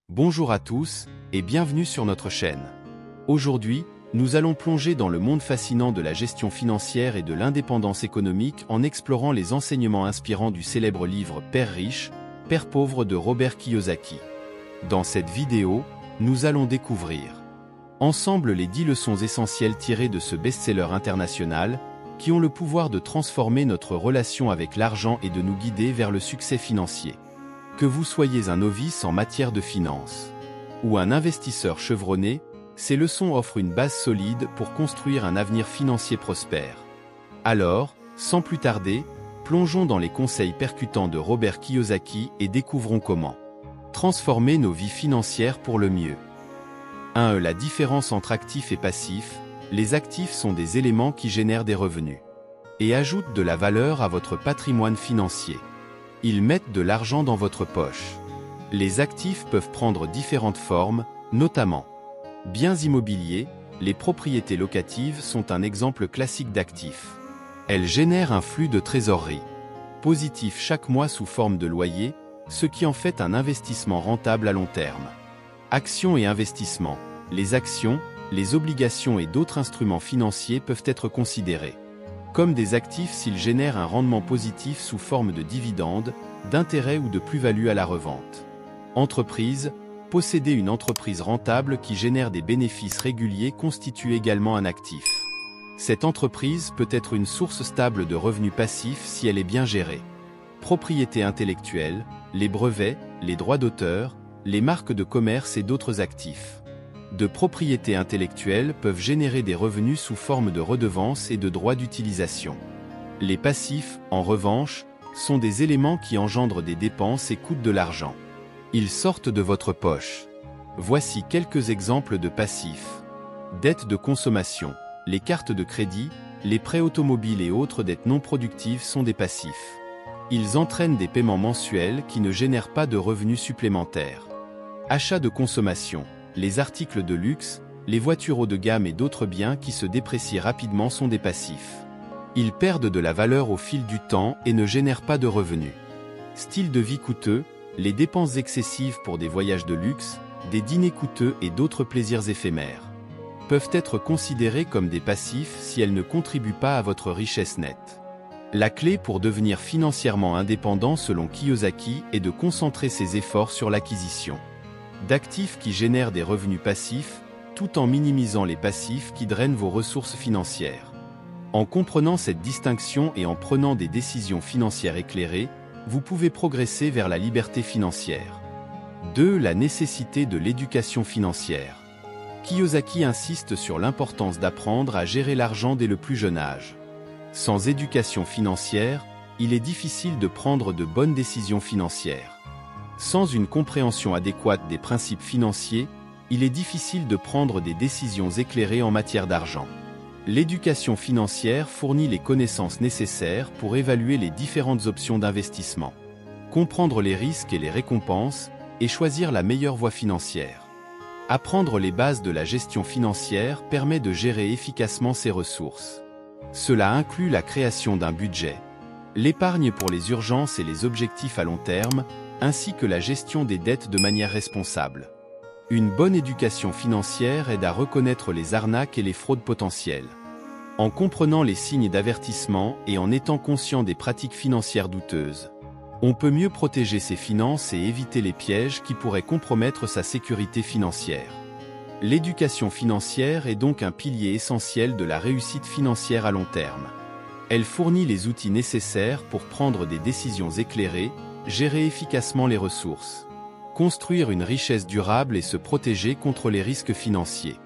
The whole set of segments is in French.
Bonjour à tous, et bienvenue sur notre chaîne. Aujourd'hui, nous allons plonger dans le monde fascinant de la gestion financière et de l'indépendance économique en explorant les enseignements inspirants du célèbre livre Père riche, Père pauvre de Robert Kiyosaki. Dans cette vidéo, nous allons découvrir ensemble les 10 leçons essentielles tirées de ce best-seller international, qui ont le pouvoir de transformer notre relation avec l'argent et de nous guider vers le succès financier. Que vous soyez un novice en matière de finance ou un investisseur chevronné, ces leçons offrent une base solide pour construire un avenir financier prospère. Alors, sans plus tarder, plongeons dans les conseils percutants de Robert Kiyosaki et découvrons comment transformer nos vies financières pour le mieux. 1. La différence entre actifs et passifs. Les actifs sont des éléments qui génèrent des revenus et ajoutent de la valeur à votre patrimoine financier. Ils mettent de l'argent dans votre poche. Les actifs peuvent prendre différentes formes, notamment biens immobiliers. Les propriétés locatives sont un exemple classique d'actifs. Elles génèrent un flux de trésorerie positif chaque mois sous forme de loyer, ce qui en fait un investissement rentable à long terme. Actions et investissements. Les actions, les obligations et d'autres instruments financiers peuvent être considérés comme des actifs s'ils génèrent un rendement positif sous forme de dividendes, d'intérêts ou de plus-value à la revente. Entreprise. Posséder une entreprise rentable qui génère des bénéfices réguliers constitue également un actif. Cette entreprise peut être une source stable de revenus passifs si elle est bien gérée. Propriété intellectuelle. Les brevets, les droits d'auteur, les marques de commerce et d'autres actifs de propriété intellectuelle peuvent générer des revenus sous forme de redevances et de droits d'utilisation. Les passifs, en revanche, sont des éléments qui engendrent des dépenses et coûtent de l'argent. Ils sortent de votre poche. Voici quelques exemples de passifs. Dettes de consommation. Les cartes de crédit, les prêts automobiles et autres dettes non productives sont des passifs. Ils entraînent des paiements mensuels qui ne génèrent pas de revenus supplémentaires. Achat de consommation. Les articles de luxe, les voitures haut de gamme et d'autres biens qui se déprécient rapidement sont des passifs. Ils perdent de la valeur au fil du temps et ne génèrent pas de revenus. Style de vie coûteux, les dépenses excessives pour des voyages de luxe, des dîners coûteux et d'autres plaisirs éphémères peuvent être considérés comme des passifs si elles ne contribuent pas à votre richesse nette. La clé pour devenir financièrement indépendant selon Kiyosaki est de concentrer ses efforts sur l'acquisition d'actifs qui génèrent des revenus passifs, tout en minimisant les passifs qui drainent vos ressources financières. En comprenant cette distinction et en prenant des décisions financières éclairées, vous pouvez progresser vers la liberté financière. 2. La nécessité de l'éducation financière. Kiyosaki insiste sur l'importance d'apprendre à gérer l'argent dès le plus jeune âge. Sans éducation financière, il est difficile de prendre de bonnes décisions financières. Sans une compréhension adéquate des principes financiers, il est difficile de prendre des décisions éclairées en matière d'argent. L'éducation financière fournit les connaissances nécessaires pour évaluer les différentes options d'investissement, comprendre les risques et les récompenses, et choisir la meilleure voie financière. Apprendre les bases de la gestion financière permet de gérer efficacement ses ressources. Cela inclut la création d'un budget, l'épargne pour les urgences et les objectifs à long terme, ainsi que la gestion des dettes de manière responsable. Une bonne éducation financière aide à reconnaître les arnaques et les fraudes potentielles. En comprenant les signes d'avertissement et en étant conscient des pratiques financières douteuses, on peut mieux protéger ses finances et éviter les pièges qui pourraient compromettre sa sécurité financière. L'éducation financière est donc un pilier essentiel de la réussite financière à long terme. Elle fournit les outils nécessaires pour prendre des décisions éclairées, gérer efficacement les ressources, construire une richesse durable et se protéger contre les risques financiers.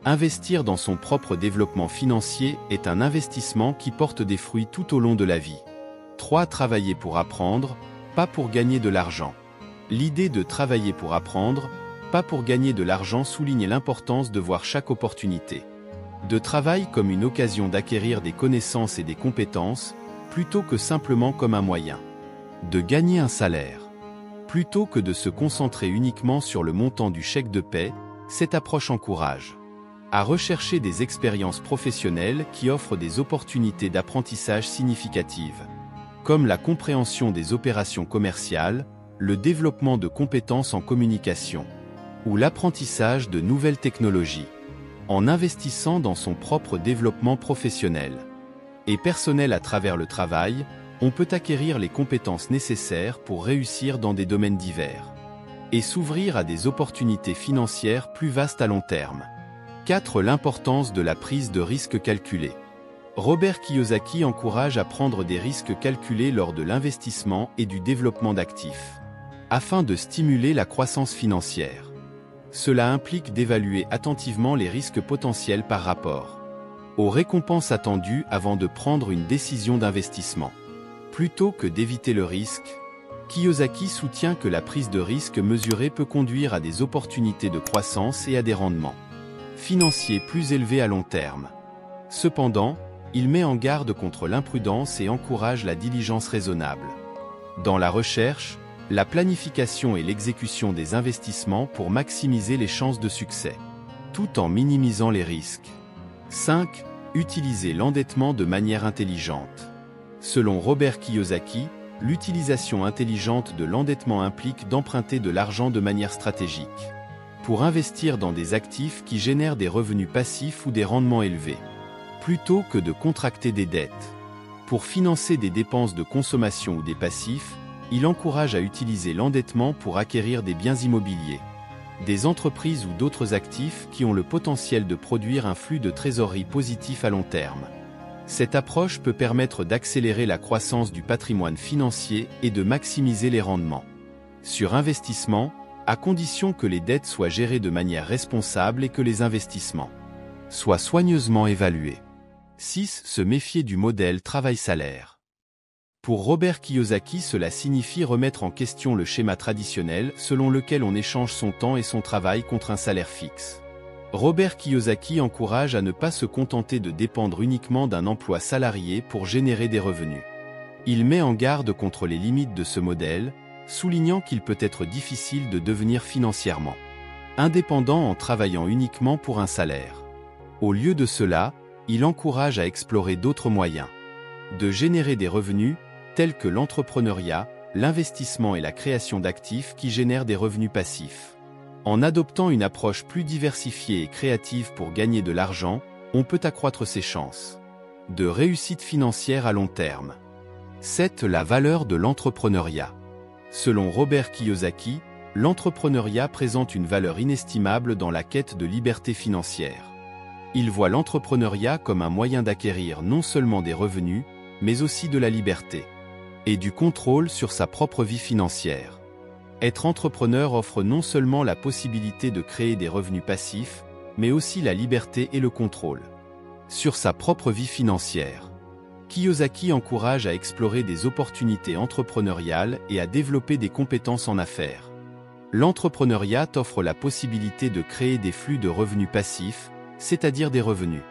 Investir dans son propre développement financier est un investissement qui porte des fruits tout au long de la vie. 3. Travailler pour apprendre, pas pour gagner de l'argent. L'idée de travailler pour apprendre, pas pour gagner de l'argent souligne l'importance de voir chaque opportunité de travail comme une occasion d'acquérir des connaissances et des compétences, plutôt que simplement comme un moyen de gagner un salaire. Plutôt que de se concentrer uniquement sur le montant du chèque de paie, cette approche encourage à rechercher des expériences professionnelles qui offrent des opportunités d'apprentissage significatives, comme la compréhension des opérations commerciales, le développement de compétences en communication, ou l'apprentissage de nouvelles technologies. En investissant dans son propre développement professionnel et personnel à travers le travail, on peut acquérir les compétences nécessaires pour réussir dans des domaines divers et s'ouvrir à des opportunités financières plus vastes à long terme. 4. L'importance de la prise de risques calculés. Robert Kiyosaki encourage à prendre des risques calculés lors de l'investissement et du développement d'actifs, afin de stimuler la croissance financière. Cela implique d'évaluer attentivement les risques potentiels par rapport aux récompenses attendues avant de prendre une décision d'investissement. Plutôt que d'éviter le risque, Kiyosaki soutient que la prise de risque mesurée peut conduire à des opportunités de croissance et à des rendements financiers plus élevés à long terme. Cependant, il met en garde contre l'imprudence et encourage la diligence raisonnable dans la recherche, la planification et l'exécution des investissements pour maximiser les chances de succès, tout en minimisant les risques. 5. Utiliser l'endettement de manière intelligente. Selon Robert Kiyosaki, l'utilisation intelligente de l'endettement implique d'emprunter de l'argent de manière stratégique, pour investir dans des actifs qui génèrent des revenus passifs ou des rendements élevés, plutôt que de contracter des dettes. Pour financer des dépenses de consommation ou des passifs, il encourage à utiliser l'endettement pour acquérir des biens immobiliers, des entreprises ou d'autres actifs qui ont le potentiel de produire un flux de trésorerie positif à long terme. Cette approche peut permettre d'accélérer la croissance du patrimoine financier et de maximiser les rendements sur investissement, à condition que les dettes soient gérées de manière responsable et que les investissements soient soigneusement évalués. 6. Se méfier du modèle travail-salaire. Pour Robert Kiyosaki, cela signifie remettre en question le schéma traditionnel selon lequel on échange son temps et son travail contre un salaire fixe. Robert Kiyosaki encourage à ne pas se contenter de dépendre uniquement d'un emploi salarié pour générer des revenus. Il met en garde contre les limites de ce modèle, soulignant qu'il peut être difficile de devenir financièrement indépendant en travaillant uniquement pour un salaire. Au lieu de cela, il encourage à explorer d'autres moyens de générer des revenus, tels que l'entrepreneuriat, l'investissement et la création d'actifs qui génèrent des revenus passifs. En adoptant une approche plus diversifiée et créative pour gagner de l'argent, on peut accroître ses chances de réussite financière à long terme. 7. La valeur de l'entrepreneuriat. Selon Robert Kiyosaki, l'entrepreneuriat présente une valeur inestimable dans la quête de liberté financière. Il voit l'entrepreneuriat comme un moyen d'acquérir non seulement des revenus, mais aussi de la liberté et du contrôle sur sa propre vie financière. Être entrepreneur offre non seulement la possibilité de créer des revenus passifs, mais aussi la liberté et le contrôle sur sa propre vie financière. Kiyosaki encourage à explorer des opportunités entrepreneuriales et à développer des compétences en affaires. L'entrepreneuriat offre la possibilité de créer des flux de revenus passifs, c'est-à-dire des revenus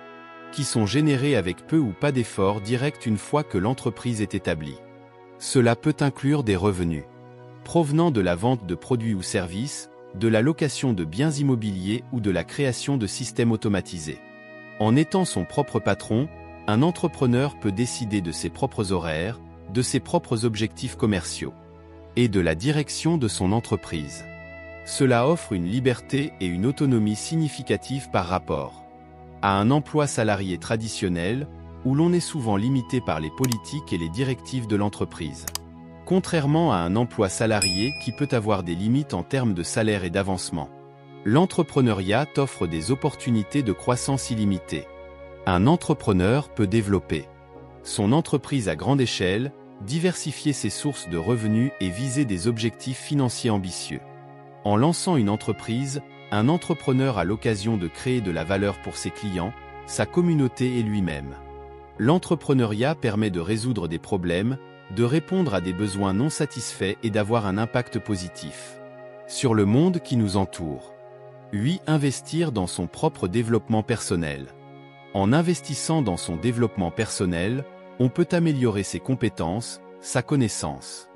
qui sont générés avec peu ou pas d'efforts directs une fois que l'entreprise est établie. Cela peut inclure des revenus provenant de la vente de produits ou services, de la location de biens immobiliers ou de la création de systèmes automatisés. En étant son propre patron, un entrepreneur peut décider de ses propres horaires, de ses propres objectifs commerciaux et de la direction de son entreprise. Cela offre une liberté et une autonomie significatives par rapport à un emploi salarié traditionnel, où l'on est souvent limité par les politiques et les directives de l'entreprise. Contrairement à un emploi salarié qui peut avoir des limites en termes de salaire et d'avancement, l'entrepreneuriat offre des opportunités de croissance illimitée. Un entrepreneur peut développer son entreprise à grande échelle, diversifier ses sources de revenus et viser des objectifs financiers ambitieux. En lançant une entreprise, un entrepreneur a l'occasion de créer de la valeur pour ses clients, sa communauté et lui-même. L'entrepreneuriat permet de résoudre des problèmes, de répondre à des besoins non satisfaits et d'avoir un impact positif sur le monde qui nous entoure. 8. Investir dans son propre développement personnel. En investissant dans son développement personnel, on peut améliorer ses compétences, sa connaissance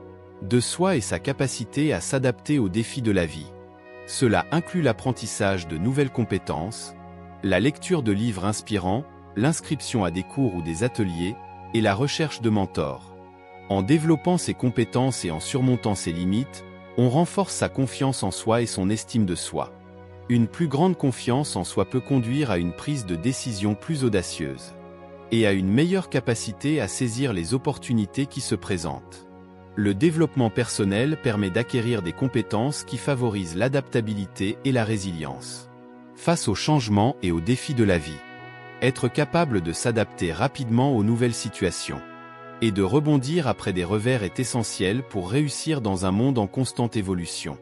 de soi et sa capacité à s'adapter aux défis de la vie. Cela inclut l'apprentissage de nouvelles compétences, la lecture de livres inspirants, l'inscription à des cours ou des ateliers, et la recherche de mentors. En développant ses compétences et en surmontant ses limites, on renforce sa confiance en soi et son estime de soi. Une plus grande confiance en soi peut conduire à une prise de décision plus audacieuse et à une meilleure capacité à saisir les opportunités qui se présentent. Le développement personnel permet d'acquérir des compétences qui favorisent l'adaptabilité et la résilience face aux changements et aux défis de la vie. Être capable de s'adapter rapidement aux nouvelles situations et de rebondir après des revers est essentiel pour réussir dans un monde en constante évolution.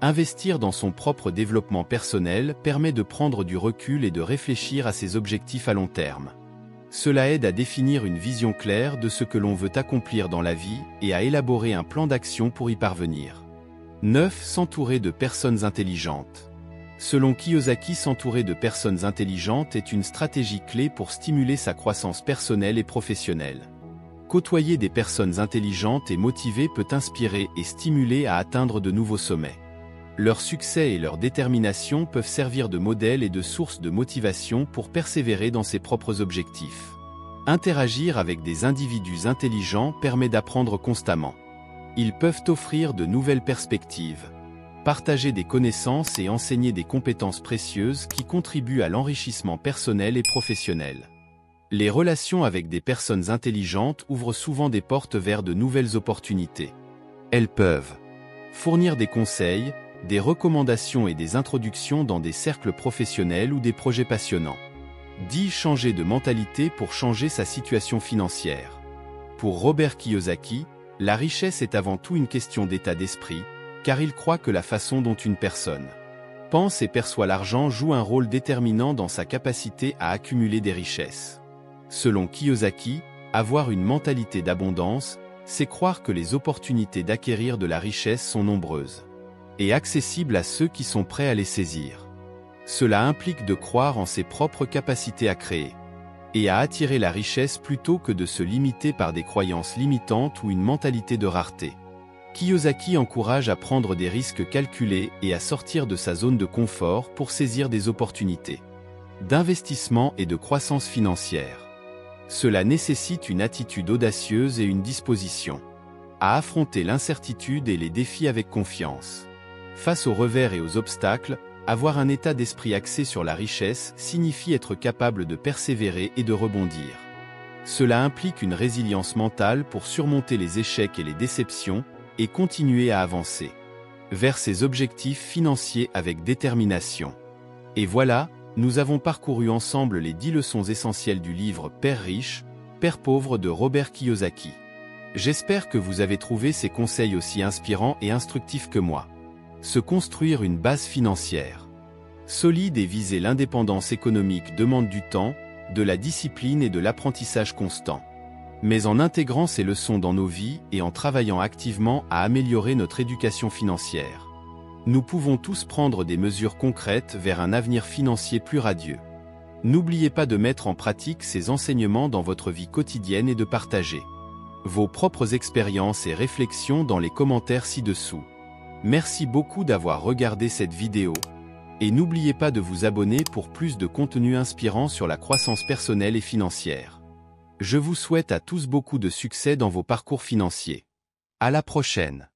Investir dans son propre développement personnel permet de prendre du recul et de réfléchir à ses objectifs à long terme. Cela aide à définir une vision claire de ce que l'on veut accomplir dans la vie et à élaborer un plan d'action pour y parvenir. 9. S'entourer de personnes intelligentes. Selon Kiyosaki, s'entourer de personnes intelligentes est une stratégie clé pour stimuler sa croissance personnelle et professionnelle. Côtoyer des personnes intelligentes et motivées peut inspirer et stimuler à atteindre de nouveaux sommets. Leur succès et leur détermination peuvent servir de modèle et de source de motivation pour persévérer dans ses propres objectifs. Interagir avec des individus intelligents permet d'apprendre constamment. Ils peuvent offrir de nouvelles perspectives, partager des connaissances et enseigner des compétences précieuses qui contribuent à l'enrichissement personnel et professionnel. Les relations avec des personnes intelligentes ouvrent souvent des portes vers de nouvelles opportunités. Elles peuvent fournir des conseils, des recommandations et des introductions dans des cercles professionnels ou des projets passionnants. 10. Changer de mentalité pour changer sa situation financière. Pour Robert Kiyosaki, la richesse est avant tout une question d'état d'esprit, car il croit que la façon dont une personne pense et perçoit l'argent joue un rôle déterminant dans sa capacité à accumuler des richesses. Selon Kiyosaki, avoir une mentalité d'abondance, c'est croire que les opportunités d'acquérir de la richesse sont nombreuses et accessibles à ceux qui sont prêts à les saisir. Cela implique de croire en ses propres capacités à créer et à attirer la richesse plutôt que de se limiter par des croyances limitantes ou une mentalité de rareté. Kiyosaki encourage à prendre des risques calculés et à sortir de sa zone de confort pour saisir des opportunités d'investissement et de croissance financière. Cela nécessite une attitude audacieuse et une disposition à affronter l'incertitude et les défis avec confiance. Face aux revers et aux obstacles, avoir un état d'esprit axé sur la richesse signifie être capable de persévérer et de rebondir. Cela implique une résilience mentale pour surmonter les échecs et les déceptions et continuer à avancer vers ses objectifs financiers avec détermination. Et voilà, nous avons parcouru ensemble les 10 leçons essentielles du livre Père riche, Père pauvre de Robert Kiyosaki. J'espère que vous avez trouvé ces conseils aussi inspirants et instructifs que moi. Se construire une base financière solide et viser l'indépendance économique demande du temps, de la discipline et de l'apprentissage constant. Mais en intégrant ces leçons dans nos vies et en travaillant activement à améliorer notre éducation financière, nous pouvons tous prendre des mesures concrètes vers un avenir financier plus radieux. N'oubliez pas de mettre en pratique ces enseignements dans votre vie quotidienne et de partager vos propres expériences et réflexions dans les commentaires ci-dessous. Merci beaucoup d'avoir regardé cette vidéo, et n'oubliez pas de vous abonner pour plus de contenu inspirant sur la croissance personnelle et financière. Je vous souhaite à tous beaucoup de succès dans vos parcours financiers. À la prochaine.